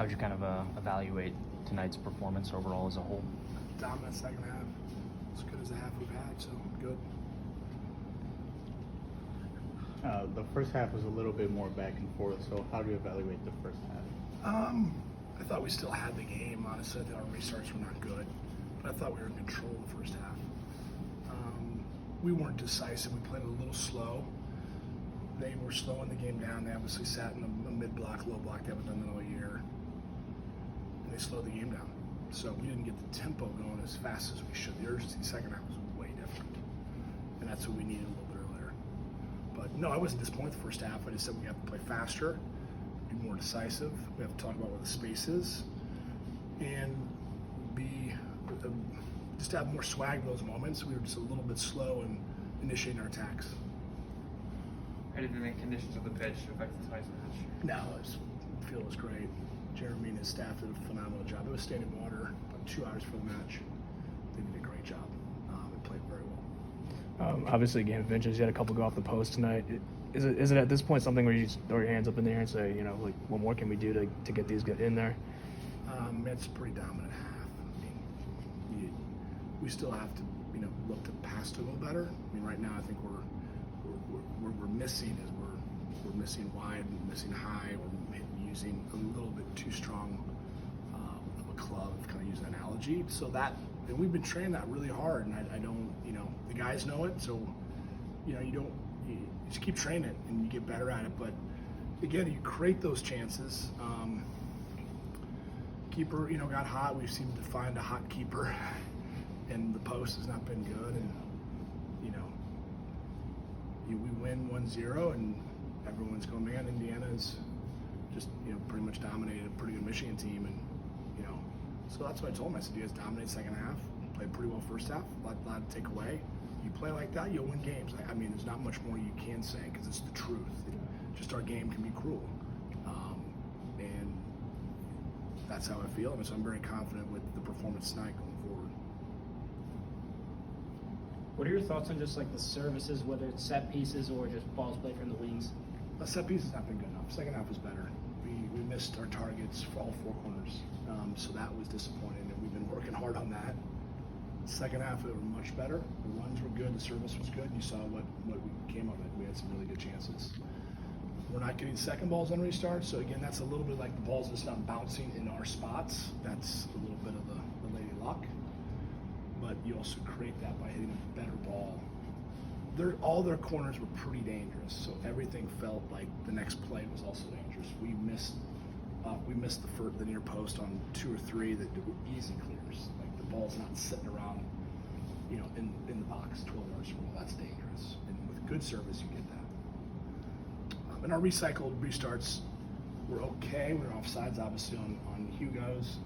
How would you kind of evaluate tonight's performance overall as a whole? Dominant second half. As good as the half we've had, so good. The first half was a little bit more back and forth, so how do you evaluate the first half? I thought we still had the game, honestly. I thought our restarts were not good, but I thought we were in control the first half. We weren't decisive. We played a little slow. They were slowing the game down. They obviously sat in a mid-block, low-block. They haven't done that all year. And they slowed the game down. So we didn't get the tempo going as fast as we should. The urgency in the second half was way different. And that's what we needed a little bit earlier. But no, I wasn't disappointed the first half. I just said we have to play faster, be more decisive. We have to talk about where the space is, and be just have more swag in those moments. We were just a little bit slow in initiating our attacks. How did the conditions of the pitch affect tonight's match? No, the field was great. Jeremy and his staff did a phenomenal job. It was standing water about 2 hours for the match. They did a great job. They played very well. Obviously, game of inches. You had a couple go off the post tonight. Is it at this point something where you just throw your hands up in the air and say, like, what more can we do to get these in there? It's a pretty dominant half. I mean, we still have to, look to pass to a little better. I mean, right now I think we're missing is we're missing wide, missing high. We're using a little bit too strong of a club, kind of use an analogy. So and we've been training that really hard, and I don't, the guys know it. So, you just keep training it and you get better at it. But again, you create those chances. Keeper, got hot. We've seemed to find a hot keeper, and the post has not been good. And we win 1-0, and everyone's going, man, Indiana's just pretty much dominated a pretty good Michigan team, and so that's what I told them. I said, you guys dominate second half, played pretty well first half, a lot to take away. You play like that, you'll win games. I mean, there's not much more you can say because it's the truth. Just our game can be cruel, and that's how I feel. And so I'm very confident with the performance tonight going forward. What are your thoughts on just like the services, whether it's set pieces or just balls played from the wings? The set piece has not been good enough. Second half was better. We missed our targets for all four corners, so that was disappointing, and we've been working hard on that. Second half, it was much better. The runs were good, the service was good, and you saw what we came of it. We had some really good chances. We're not getting second balls on restart, so again, that's a little bit like the balls just not bouncing in our spots. That's a little bit of the lady luck. But you also create that by hitting a better ball. All their corners were pretty dangerous, so everything felt like the next play was also dangerous. We missed the near post on 2 or 3 that were easy clears. Like the ball's not sitting around, in the box 12 yards from goal. That's dangerous. And with good service, you get that. And our recycled restarts were okay. We were offsides, obviously, on Hugo's.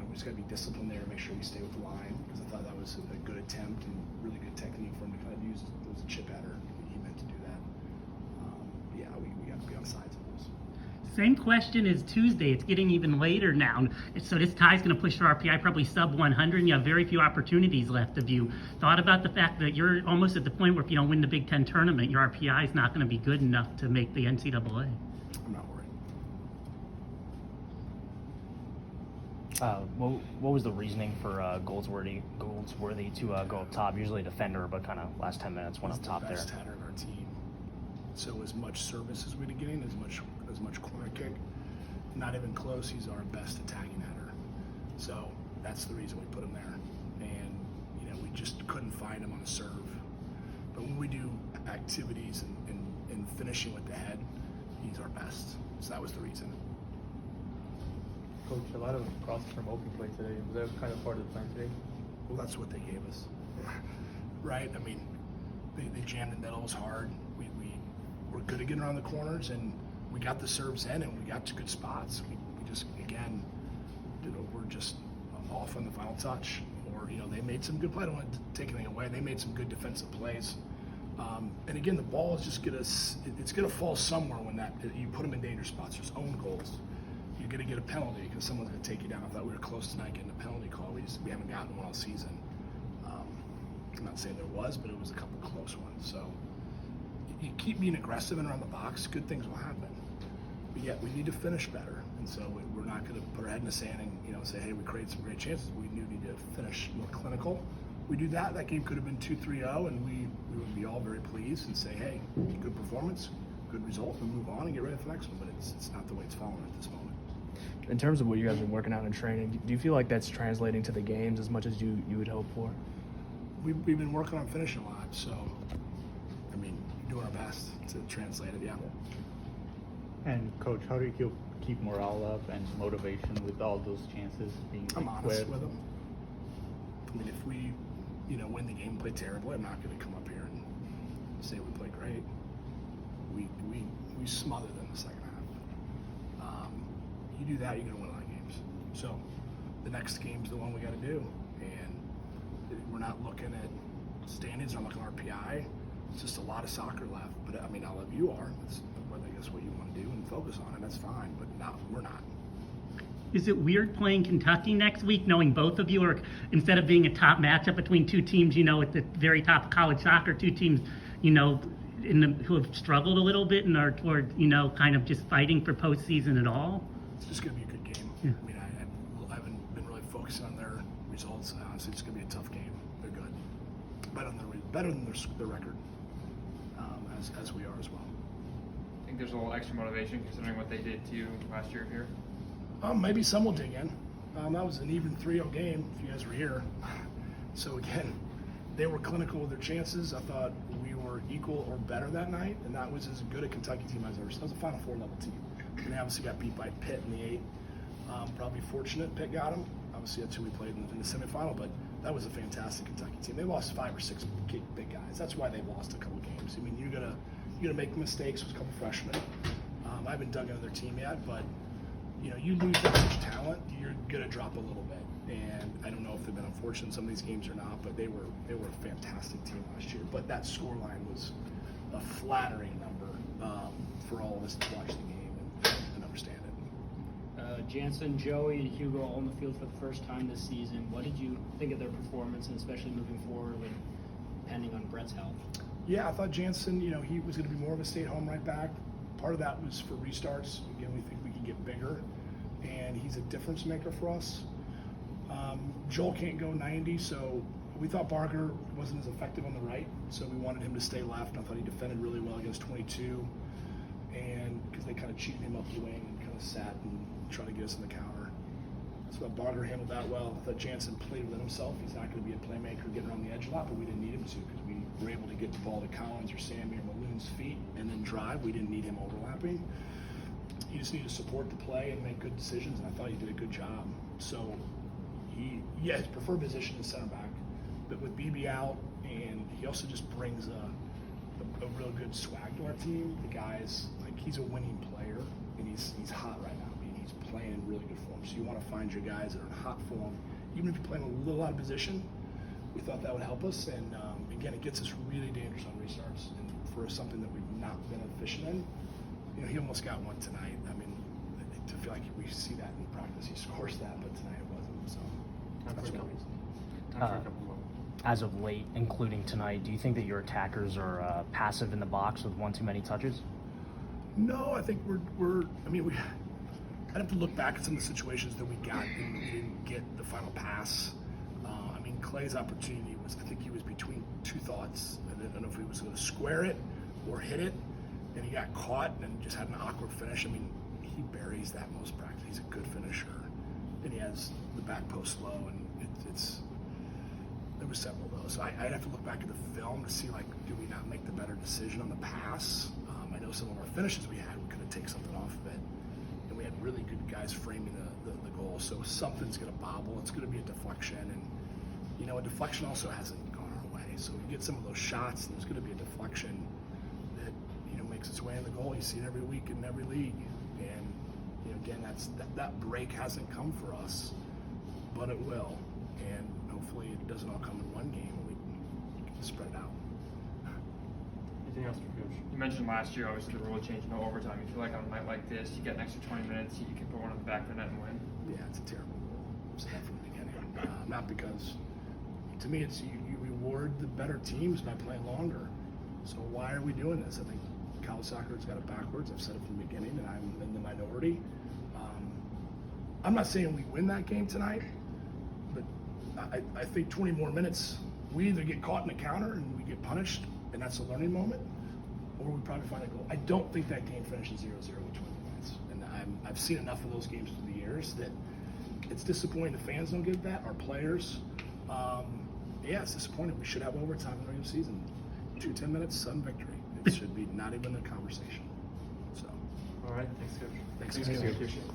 We just got to be disciplined there to make sure we stay with the line, because I thought that was a good attempt and really good technique for him to kind of use. It was a chip header. He meant to do that. We got to be on sides of those. Same question as Tuesday. It's getting even later now. So this tie's going to push your RPI probably sub 100, and you have very few opportunities left of you. Thought about the fact that you're almost at the point where if you don't win the Big Ten tournament, your RPI is not going to be good enough to make the NCAA. I'm not worried. What was the reasoning for Goldsworthy to go up top? Usually a defender, but kind of last 10 minutes went up top there. He's the best header in our team. So as much service as we're getting, as much corner kick, not even close. He's our best attacking header. So that's the reason we put him there. And we just couldn't find him on the serve. But when we do activities and finishing with the head, he's our best. So that was the reason. Coach, a lot of crosses from open play today. Was that kind of part of the plan today? Well, that's what they gave us, right? I mean, they jammed the middle, was hard. We were good at getting around the corners, and we got the serves in, and we got to good spots. We just, again, we're just off on the final touch. Or, they made some good play. I don't want to take anything away. They made some good defensive plays. And again, the ball is just it's going to fall somewhere when you put them in danger spots. There's own goals. You're going to get a penalty because someone's going to take you down. I thought we were close tonight getting a penalty call. We haven't gotten one all season. I'm not saying there was, but it was a couple close ones. So you keep being aggressive and around the box, good things will happen. but yet we need to finish better. And so we're not going to put our head in the sand and say, hey, we created some great chances. We need to finish more clinical. We do that. That game could have been 2-3-0, and we would be all very pleased and say, hey, good performance, good result, and move on and get ready for the next one. But it's not the way it's falling at this moment. In terms of what you guys have been working out in training, do you feel like that's translating to the games as much as you would hope for? We've been working on finishing a lot, so I mean, doing our best to translate it. Yeah. And coach, how do you keep morale up and motivation with all those chances being I'm honest quit? with them. I mean, if we, win the game, play terribly, I'm not going to come up here and say we played great. We smothered them the second half. You do that, you're going to win a lot of games. So the next game's the one we got to do, and we're not looking at standings, we're not looking at RPI. It's just a lot of soccer left. But I mean, all of you are. That's I guess what you want to do and focus on it. That's fine, but we're not. Is it weird playing Kentucky next week, knowing both of you are, instead of being a top matchup between two teams, at the very top of college soccer, two teams, who have struggled a little bit and are toward, kind of just fighting for postseason at all? It's just going to be a good game. Yeah. I mean, I haven't been really focusing on their results. Honestly, it's going to be a tough game. They're good, better than their record, as we are as well. I think there's a little extra motivation considering what they did to you last year here. Maybe some will dig in. That was an even 3-0 game, if you guys were here. So again, they were clinical with their chances. I thought we were equal or better that night, and that was as good a Kentucky team as I've ever seen. That was a Final Four level team. And they obviously got beat by Pitt in the 8. Probably fortunate Pitt got them. Obviously that's who we played in the semifinal, but that was a fantastic Kentucky team. They lost 5 or 6 big guys. That's why they lost a couple games. I mean, you're gonna make mistakes with a couple freshmen. I haven't dug into their team yet, but you lose that much talent, you're gonna drop a little bit. And I don't know if they've been unfortunate in some of these games or not, but they were a fantastic team last year. But that scoreline was a flattering number for all of us to watch the game and understand it. Jansen, Joey, and Hugo all on the field for the first time this season. What did you think of their performance, and especially moving forward with depending on Brett's health? Yeah, I thought Jansen, he was going to be more of a stay-at-home right back. Part of that was for restarts. Again, we think we can get bigger, and he's a difference maker for us. Joel can't go 90, so we thought Barker wasn't as effective on the right, so we wanted him to stay left. I thought he defended really well against 22, and because they kind of cheated him up the wing and kind of sat and tried to get us in the counter. So Barker handled that well. I thought Jansen played within himself. He's not going to be a playmaker getting around the edge a lot, but we didn't need him to because we were able to get the ball to Collins or Sammy or Maloon's feet and then drive. We didn't need him overlapping. You just need to support the play and make good decisions, and I thought he did a good job. So his preferred position is center back, but with BB out, and he also just brings a real good swag to our team. The guy's he's a winning player, and he's hot right now. I mean, he's playing in really good form. So you want to find your guys that are in hot form, even if you're playing a little out of position. We thought that would help us, and again, it gets us really dangerous on restarts. And for something that we've not been efficient in, he almost got one tonight. I mean, to feel like we see that in practice, he scores that, but tonight it wasn't. So that's one reason. Time for a couple more. As of late, including tonight, do you think that your attackers are passive in the box with one too many touches? No, I think I'd have to look back at some of the situations that we got and we didn't get the final pass. Clay's opportunity was, I think he was between two thoughts. I don't know if he was going to square it or hit it, and he got caught and just had an awkward finish. I mean, he buries that most practice. He's a good finisher, and he has the back post low, and there were several of those. So I'd have to look back at the film to see, do we not make the better decision on the pass? I know some of our finishes we had, we could have taken something off of it, and we had really good guys framing the goal. So something's going to bobble. It's going to be a deflection, and a deflection also hasn't gone our way. So you get some of those shots, and there's going to be a deflection that makes its way in the goal. You see it every week in every league, and again, that break hasn't come for us, but it will, and hopefully it doesn't all come in one game, and we can spread it out. Anything else for Coach? You mentioned last year, obviously the rule change, no overtime. You feel like on a night like this, you get an extra 20 minutes, you can put one in the back of the net and win. Yeah, it's a terrible rule. I've said that from the beginning. Not because, to me, it's you reward the better teams by playing longer. So why are we doing this? I think college soccer has got it backwards. I've said it from the beginning, and I'm in the minority. I'm not saying we win that game tonight, but I think 20 more minutes, we either get caught in a counter and we get punished, and that's a learning moment, or we probably find a goal. I don't think that game finishes 0-0 with 20 minutes. And I've seen enough of those games through the years that it's disappointing the fans don't get that, our players. Yeah, it's disappointing. We should have overtime in the regular season. 10 minutes, sudden victory. It should be not even a conversation. So, All right, thanks, Coach. Thanks, Thanks, Coach. Coach. Appreciate it.